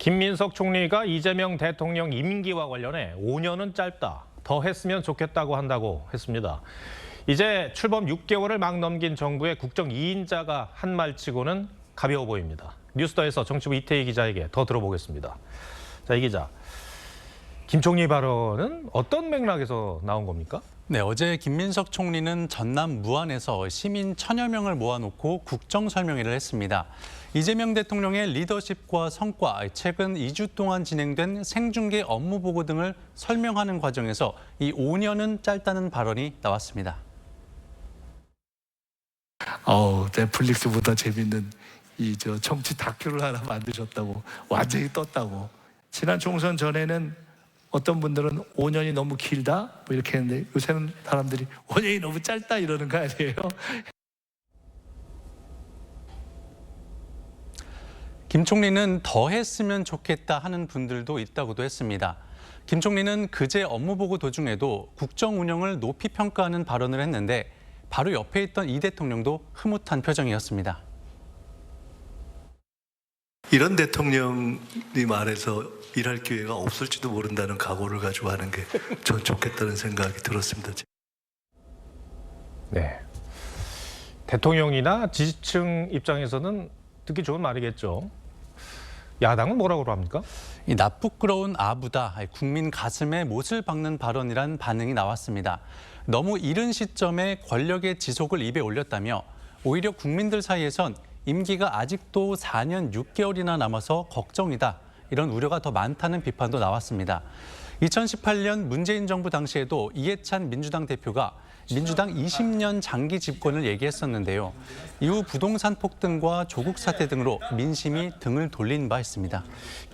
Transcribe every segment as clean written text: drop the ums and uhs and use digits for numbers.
김민석 총리가 이재명 대통령 임기와 관련해 5년은 짧다, 더 했으면 좋겠다고 한다고 했습니다. 이제 출범 6개월을 막 넘긴 정부의 국정 2인자가 한 말치고는 가벼워 보입니다. 뉴스더에서 정치부 이태희 기자에게 더 들어보겠습니다. 자, 이 기자, 김 총리 발언은 어떤 맥락에서 나온 겁니까? 네, 어제 김민석 총리는 전남 무안에서 시민 1000여 명을 모아놓고 국정 설명회를 했습니다. 이재명 대통령의 리더십과 성과, 최근 2주 동안 진행된 생중계 업무 보고 등을 설명하는 과정에서 이 5년은 짧다는 발언이 나왔습니다. 넷플릭스보다 재밌는 정치 다큐를 하나 만드셨다고, 완전히 떴다고. 지난 총선 전에는 어떤 분들은 5년이 너무 길다 뭐 이렇게 했는데, 요새는 사람들이 5년이 너무 짧다 이러는 거 아니에요? 김 총리는 더 했으면 좋겠다 하는 분들도 있다고도 했습니다. 김 총리는 그제 업무 보고 도중에도 국정 운영을 높이 평가하는 발언을 했는데, 바로 옆에 있던 이 대통령도 흐뭇한 표정이었습니다. 이런 대통령이 말해서 일할 기회가 없을지도 모른다는 각오를 가지고 하는 게 전 좋겠다는 생각이 들었습니다. 네, 대통령이나 지지층 입장에서는 듣기 좋은 말이겠죠. 야당은 뭐라고 합니까? 이 나쁘끄러운 아부다, 국민 가슴에 못을 박는 발언이란 반응이 나왔습니다. 너무 이른 시점에 권력의 지속을 입에 올렸다며 오히려 국민들 사이에선 임기가 아직도 4년 6개월이나 남아서 걱정이다, 이런 우려가 더 많다는 비판도 나왔습니다. 2018년 문재인 정부 당시에도 이해찬 민주당 대표가 민주당 20년 장기 집권을 얘기했었는데요. 이후 부동산 폭등과 조국 사태 등으로 민심이 등을 돌린 바 있습니다.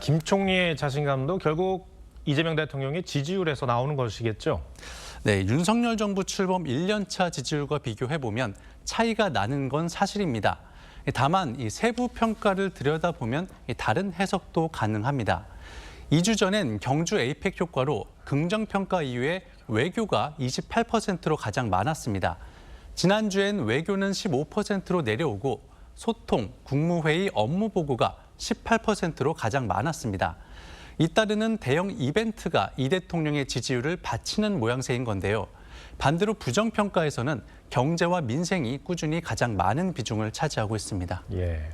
김 총리의 자신감도 결국 이재명 대통령의 지지율에서 나오는 것이겠죠? 네, 윤석열 정부 출범 1년차 지지율과 비교해보면 차이가 나는 건 사실입니다. 다만 이 세부 평가를 들여다보면 다른 해석도 가능합니다. 2주 전엔 경주 에이펙 효과로 긍정평가 이후에 외교가 28%로 가장 많았습니다. 지난주엔 외교는 15%로 내려오고 소통, 국무회의 업무 보고가 18%로 가장 많았습니다. 잇따르는 대형 이벤트가 이 대통령의 지지율을 받치는 모양새인 건데요. 반대로 부정평가에서는 경제와 민생이 꾸준히 가장 많은 비중을 차지하고 있습니다. 예,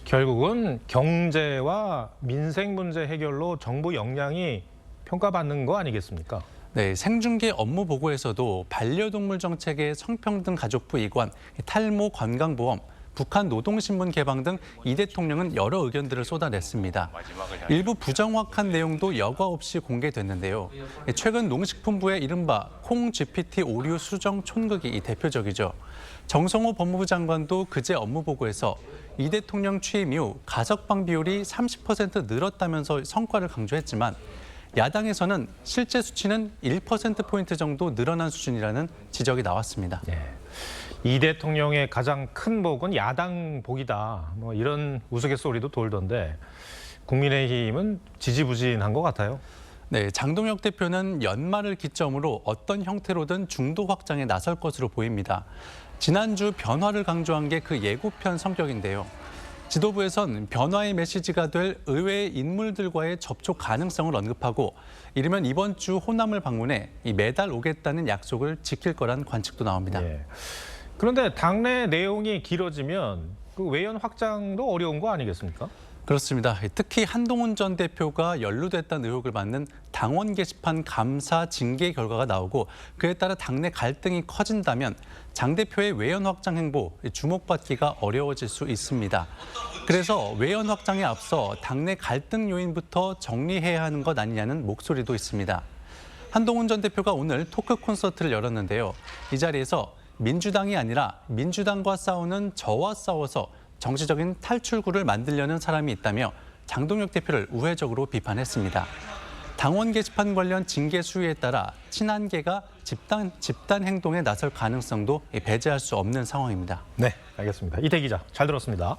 결국은 경제와 민생 문제 해결로 정부 역량이 평가받는 거 아니겠습니까? 네, 생중계 업무 보고에서도 반려동물 정책의 성평등 가족부 이관, 탈모 건강보험, 북한 노동신문 개방 등 이 대통령은 여러 의견들을 쏟아냈습니다. 일부 부정확한 내용도 여과 없이 공개됐는데요. 최근 농식품부의 이른바 콩 GPT 오류 수정 촌극이 대표적이죠. 정성호 법무부 장관도 그제 업무 보고에서 이 대통령 취임 이후 가석방 비율이 30% 늘었다면서 성과를 강조했지만, 야당에서는 실제 수치는 1%포인트 정도 늘어난 수준이라는 지적이 나왔습니다. 예. 이 대통령의 가장 큰 복은 야당 복이다, 뭐 이런 우스갯소리도 돌던데, 국민의힘은 지지부진한 것 같아요. 네, 장동혁 대표는 연말을 기점으로 어떤 형태로든 중도 확장에 나설 것으로 보입니다. 지난주 변화를 강조한 게 그 예고편 성격인데요. 지도부에선 변화의 메시지가 될 의외의 인물들과의 접촉 가능성을 언급하고, 이르면 이번 주 호남을 방문해 매달 오겠다는 약속을 지킬 거란 관측도 나옵니다. 예. 그런데 당내 내용이 길어지면 그 외연 확장도 어려운 거 아니겠습니까? 그렇습니다. 특히 한동훈 전 대표가 연루됐다는 의혹을 받는 당원 게시판 감사 징계 결과가 나오고, 그에 따라 당내 갈등이 커진다면 장 대표의 외연 확장 행보 주목받기가 어려워질 수 있습니다. 그래서 외연 확장에 앞서 당내 갈등 요인부터 정리해야 하는 것 아니냐는 목소리도 있습니다. 한동훈 전 대표가 오늘 토크 콘서트를 열었는데요. 이 자리에서 민주당이 아니라 민주당과 싸우는 저와 싸워서 정치적인 탈출구를 만들려는 사람이 있다며 장동혁 대표를 우회적으로 비판했습니다. 당원 게시판 관련 징계 수위에 따라 친한계가 집단 행동에 나설 가능성도 배제할 수 없는 상황입니다. 네, 알겠습니다. 이태희 기자, 잘 들었습니다.